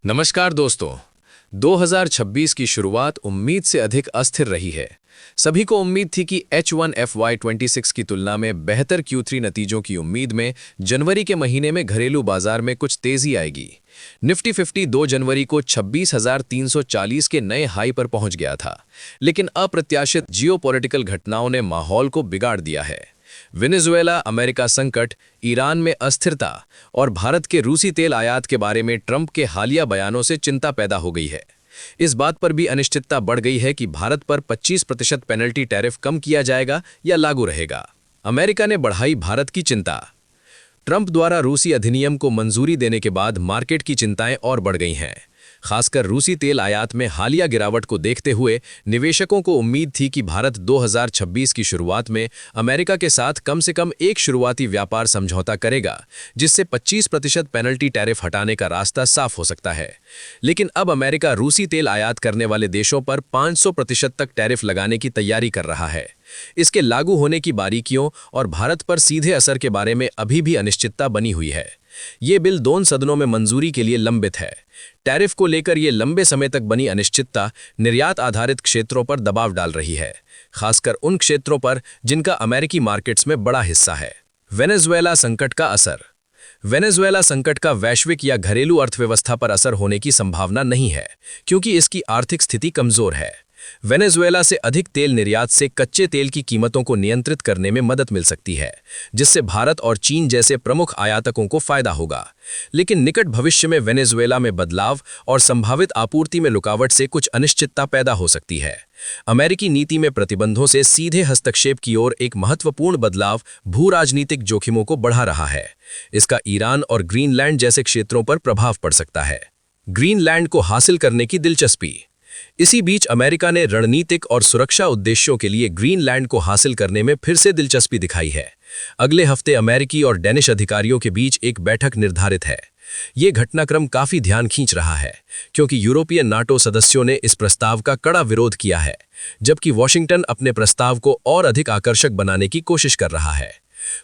नमस्कार दोस्तों। 2026 की शुरुआत उम्मीद से अधिक अस्थिर रही है। सभी को उम्मीद थी कि H1FY26 की तुलना में बेहतर Q3 नतीजों की उम्मीद में जनवरी के महीने में घरेलू बाजार में कुछ तेजी आएगी। निफ्टी 50 2 जनवरी को 26,340 के नए हाई पर पहुंच गया था, लेकिन अप्रत्याशित जियोपॉलिटिकल घटनाओं ने माहौल को बिगाड़ दिया है। वेनेजुएला अमेरिका संकट, ईरान में अस्थिरता और भारत के रूसी तेल आयात के बारे में ट्रंप के हालिया बयानों से चिंता पैदा हो गई है। इस बात पर भी अनिश्चितता बढ़ गई है कि भारत पर 25% पेनल्टी टैरिफ कम किया जाएगा या लागू रहेगा। अमेरिका ने बढ़ाई भारत की चिंता। ट्रंप द्वारा रूसी अधिनियम को मंजूरी देने के बाद मार्केट की चिंताएं और बढ़ गई हैं। खासकर रूसी तेल आयात में हालिया गिरावट को देखते हुए निवेशकों को उम्मीद थी कि भारत 2026 की शुरुआत में अमेरिका के साथ कम से कम एक शुरुआती व्यापार समझौता करेगा, जिससे 25% पेनल्टी टैरिफ हटाने का रास्ता साफ हो सकता है। लेकिन अब अमेरिका रूसी तेल आयात करने वाले देशों पर 500% तक टैरिफ लगाने की तैयारी कर रहा है। इसके लागू होने की बारीकियों और भारत पर सीधे असर के बारे में अभी भी अनिश्चितता बनी हुई है। ये बिल दोनों सदनों में मंजूरी के लिए लंबित है। टैरिफ को लेकर ये लंबे समय तक बनी अनिश्चितता निर्यात आधारित क्षेत्रों पर दबाव डाल रही है, खासकर उन क्षेत्रों पर जिनका अमेरिकी मार्केट्स में बड़ा हिस्सा है। वेनेजुएला संकट का असर। वेनेजुएला संकट का वैश्विक या घरेलू अर्थव्यवस्था पर असर होने की संभावना नहीं है, क्योंकि इसकी आर्थिक स्थिति कमजोर है। वेनेजुएला से अधिक तेल निर्यात से कच्चे तेल की कीमतों को नियंत्रित करने में मदद मिल सकती है, जिससे भारत और चीन जैसे प्रमुख आयातकों को फायदा होगा। लेकिन निकट भविष्य में वेनेजुएला में बदलाव और संभावित आपूर्ति में रुकावट से कुछ अनिश्चितता पैदा हो सकती है। अमेरिकी नीति में प्रतिबंधों से सीधे हस्तक्षेप की ओर एक महत्वपूर्ण बदलाव भू राजनीतिक जोखिमों को बढ़ा रहा है। इसका ईरान और ग्रीनलैंड जैसे क्षेत्रों पर प्रभाव पड़ सकता है। ग्रीनलैंड को हासिल करने की दिलचस्पी। इसी बीच अमेरिका ने रणनीतिक और सुरक्षा उद्देश्यों के लिए ग्रीनलैंड को हासिल करने में फिर से दिलचस्पी दिखाई है। अगले हफ्ते अमेरिकी और डेनिश अधिकारियों के बीच एक बैठक निर्धारित है। ये घटनाक्रम काफी ध्यान खींच रहा है, क्योंकि यूरोपीय नाटो सदस्यों ने इस प्रस्ताव का कड़ा विरोध किया है, जबकि वॉशिंगटन अपने प्रस्ताव को और अधिक आकर्षक बनाने की कोशिश कर रहा है।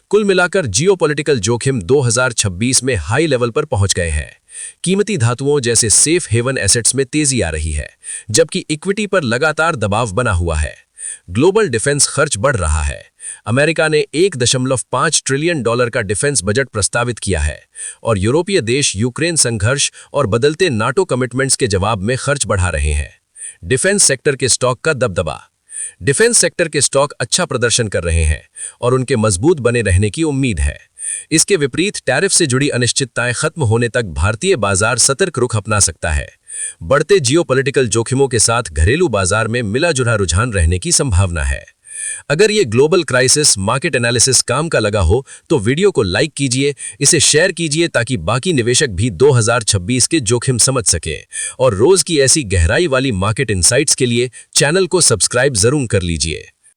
कुल मिलाकर जियोपॉलिटिकल जोखिम 2026 में हाई लेवल पर पहुंच गए हैं। कीमती धातुओं जैसे सेफ हेवन एसेट्स में तेजी आ रही है, जबकि इक्विटी पर लगातार दबाव बना हुआ है। ग्लोबल डिफेंस खर्च बढ़ रहा है। अमेरिका ने $1.5 ट्रिलियन का डिफेंस बजट प्रस्तावित किया है, और यूरोपीय देश यूक्रेन संघर्ष और बदलते नाटो कमिटमेंट्स के जवाब में खर्च बढ़ा रहे हैं। डिफेंस सेक्टर के स्टॉक का दबदबा। डिफेंस सेक्टर के स्टॉक अच्छा प्रदर्शन कर रहे हैं और उनके मजबूत बने रहने की उम्मीद है। इसके विपरीत टैरिफ से जुड़ी अनिश्चितताएं खत्म होने तक भारतीय बाजार सतर्क रुख अपना सकता है। बढ़ते जियोपॉलिटिकल जोखिमों के साथ घरेलू बाजार में मिला-जुला रुझान रहने की संभावना है। अगर ये ग्लोबल क्राइसिस मार्केट एनालिसिस काम का लगा हो तो वीडियो को लाइक कीजिए, इसे शेयर कीजिए ताकि बाकी निवेशक भी 2026 के जोखिम समझ सके। और रोज की ऐसी गहराई वाली मार्केट इनसाइट्स के लिए चैनल को सब्सक्राइब जरूर कर लीजिए।